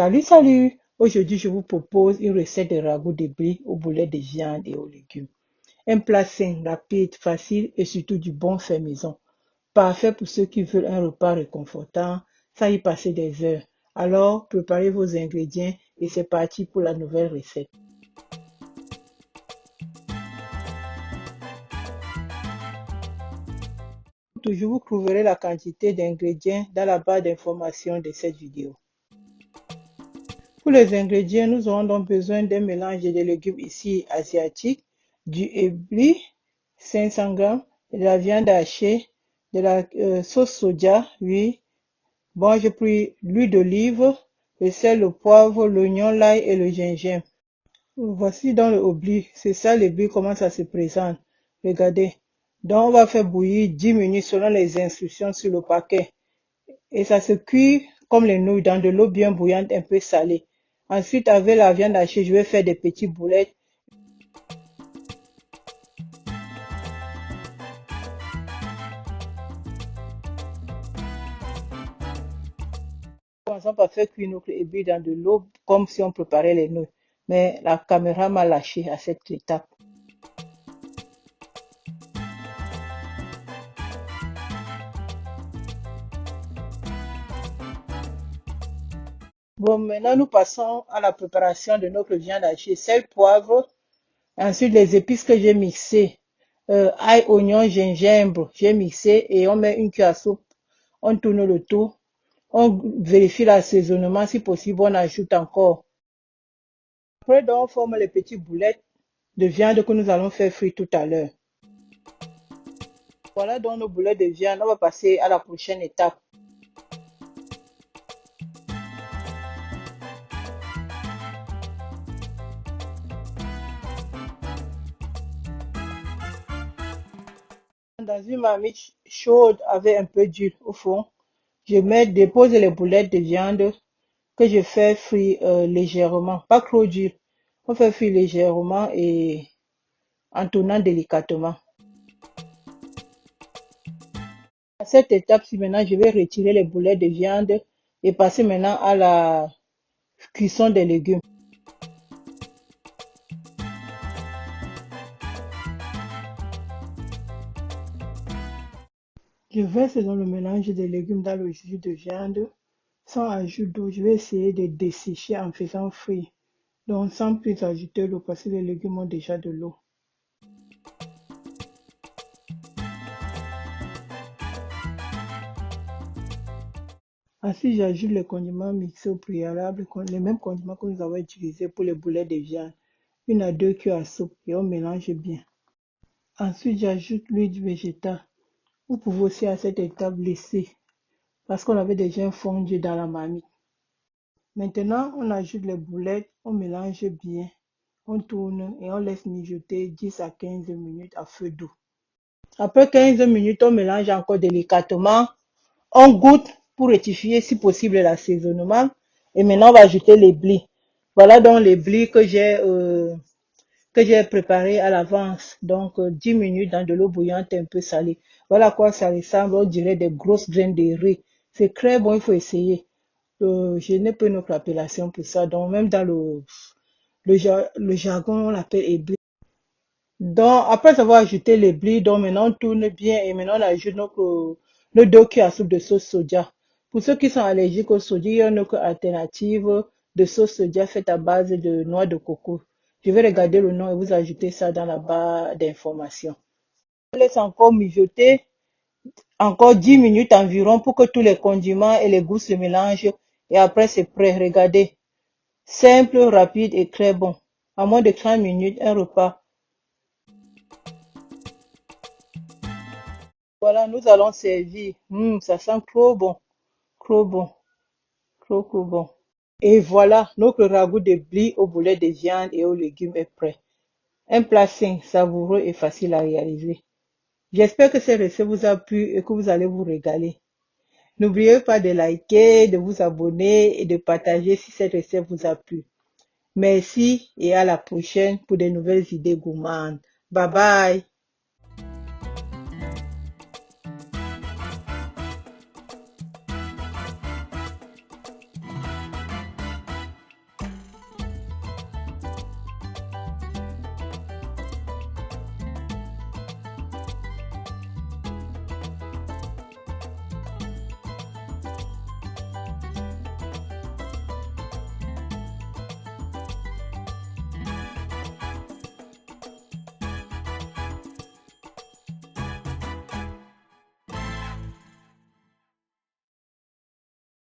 Salut, salut! Aujourd'hui, je vous propose une recette de ragoût de blé aux boulettes de viande et aux légumes. Un plat sain, rapide, facile et surtout du bon fait maison. Parfait pour ceux qui veulent un repas réconfortant sans y passer des heures. Alors, préparez vos ingrédients et c'est parti pour la nouvelle recette. Toujours, vous trouverez la quantité d'ingrédients dans la barre d'information de cette vidéo. Pour les ingrédients, nous aurons donc besoin d'un mélange de légumes ici asiatiques, du blé, 500 g, de la viande hachée, de la sauce soja, oui. Bon, j'ai pris l'huile d'olive, le sel, le poivre, l'oignon, l'ail et le gingembre. Voici dans le oubli, c'est ça le blé, comment ça se présente. Regardez. Donc, on va faire bouillir 10 minutes selon les instructions sur le paquet. Et ça se cuit comme les nouilles dans de l'eau bien bouillante, un peu salée. Ensuite, avec la viande hachée, je vais faire des petites boulettes. Commençons par faire cuire notre ébi dans de l'eau comme si on préparait les nouilles. Mais la caméra m'a lâché à cette étape. Bon, maintenant nous passons à la préparation de notre viande hachée. Sel, poivre, ensuite les épices que j'ai mixées. Ail, oignon, gingembre, j'ai mixé et on met une cuillère à soupe. On tourne le tout. On vérifie l'assaisonnement. Si possible, on ajoute encore. Après, donc, on forme les petites boulettes de viande que nous allons faire frire tout à l'heure. Voilà donc nos boulettes de viande. On va passer à la prochaine étape. Dans une marmite chaude avec un peu d'huile au fond, je dépose les boulettes de viande que je fais frire légèrement, pas trop dur. On fait frire légèrement et en tournant délicatement. À cette étape-ci, maintenant, je vais retirer les boulettes de viande et passer maintenant à la cuisson des légumes. Je verse dans le mélange des légumes dans le jus de viande sans ajout d'eau. Je vais essayer de dessécher en faisant frire. Donc sans plus ajouter l'eau parce que les légumes ont déjà de l'eau. Ensuite, j'ajoute les condiments mixés au préalable, les mêmes condiments que nous avons utilisés pour les boulettes de viande. 1 à 2 cuillères à soupe et on mélange bien. Ensuite, j'ajoute l'huile végétale. Vous pouvez aussi à cette étape laisser parce qu'on avait déjà fondu dans la marmite. Maintenant, on ajoute les boulettes, on mélange bien, on tourne et on laisse mijoter 10 à 15 minutes à feu doux. Après 15 minutes, on mélange encore délicatement. On goûte pour rectifier si possible l'assaisonnement. Et maintenant, on va ajouter les blés. Voilà donc les blés que j'ai préparés à l'avance. Donc, 10 minutes dans de l'eau bouillante un peu salée. Voilà à quoi ça ressemble. On dirait des grosses graines de riz. C'est très bon, il faut essayer. Je n'ai pas une autre appellation pour ça. Donc, même dans le jargon, on l'appelle éblis. Donc, après avoir ajouté les blés, donc maintenant on tourne bien et maintenant on ajoute nos 2 cuillères à soupe de sauce soja. Pour ceux qui sont allergiques au soja, il y a une autre alternative de sauce soja faite à base de noix de coco. Je vais regarder le nom et vous ajouter ça dans la barre d'information. On laisse encore mijoter encore 10 minutes environ pour que tous les condiments et les goûts se mélangent et après c'est prêt. Regardez. Simple, rapide et très bon. En moins de 30 minutes, un repas. Voilà, nous allons servir. Ça sent trop bon, trop bon, trop bon. Et voilà, notre ragoût de blé aux boulettes de viande et aux légumes est prêt. Un plat sain, savoureux et facile à réaliser. J'espère que cette recette vous a plu et que vous allez vous régaler. N'oubliez pas de liker, de vous abonner et de partager si cette recette vous a plu. Merci et à la prochaine pour de nouvelles idées gourmandes. Bye bye.